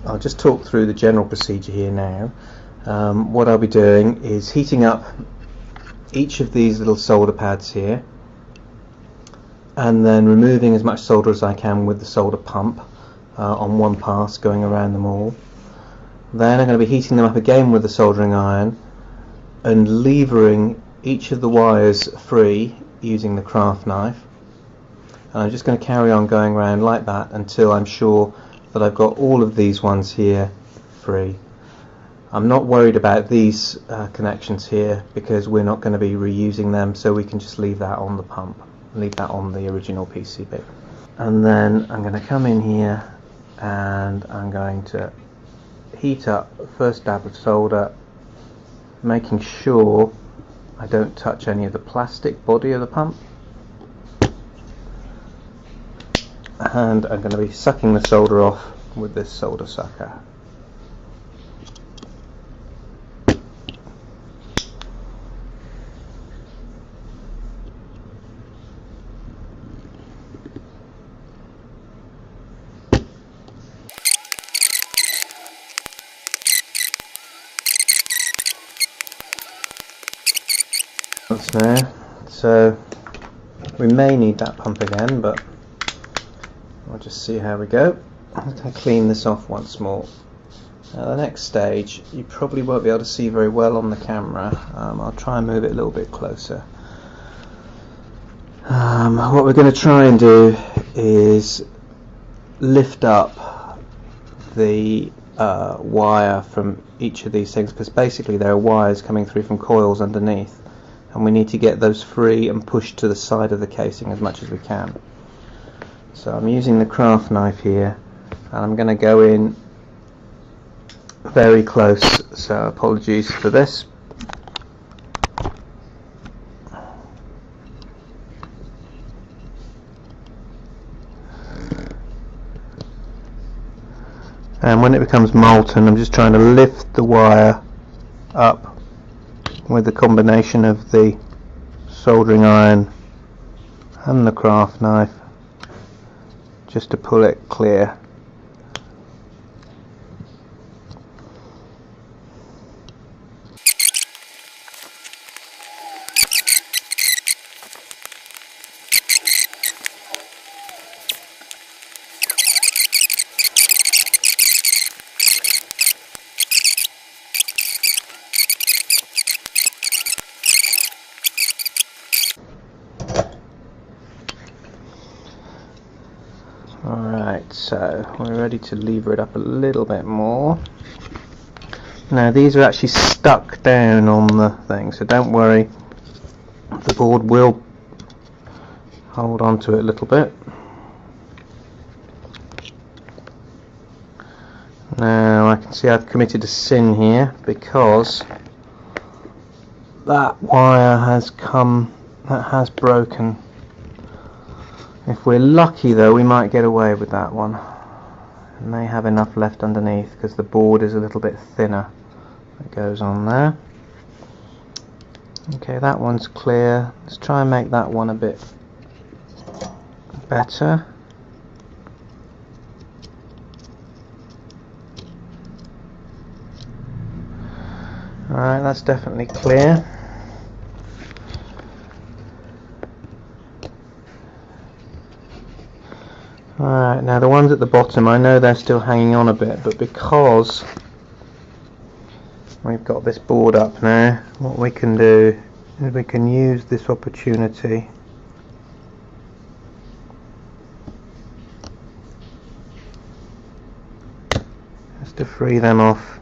I'll just talk through the general procedure here now. What I'll be doing is heating up each of these little solder pads here, and then removing as much solder as I can with the solder pump on one pass, going around them all. Then I'm going to be heating them up again with the soldering iron and levering each of the wires free using the craft knife. And I'm just going to carry on going around like that until I'm sure that I've got all of these ones here free. I'm not worried about these connections here because we're not going to be reusing them, so we can just leave that on the pump, leave that on the original PCB. And then I'm going to come in here and I'm going to heat up the first dab of solder, making sure I don't touch any of the plastic body of the pump. And I'm going to be sucking the solder off with this solder sucker. Now, so we may need that pump again, but we'll just see how we go. I'm going to clean this off once more. Now the next stage you probably won't be able to see very well on the camera. I'll try and move it a little bit closer. What we're going to try and do is lift up the wire from each of these things, because basically there are wires coming through from coils underneath, and we need to get those free and pushed to the side of the casing as much as we can. So I'm using the craft knife here, and I'm going to go in very close, so apologies for this. And when it becomes molten, I'm just trying to lift the wire up with the combination of the soldering iron and the craft knife, just to pull it clear. Alright, so we're ready to lever it up a little bit more. Now these are actually stuck down on the thing, so don't worry, the board will hold on to it a little bit. Now I can see I've committed a sin here, because that wire has broken. If we're lucky though, we might get away with that one. It may have enough left underneath because the board is a little bit thinner. It goes on there. Okay, that one's clear. Let's try and make that one a bit better. Alright, that's definitely clear. Alright, now the ones at the bottom, I know they're still hanging on a bit, but because we've got this board up now, what we can do is we can use this opportunity just to free them off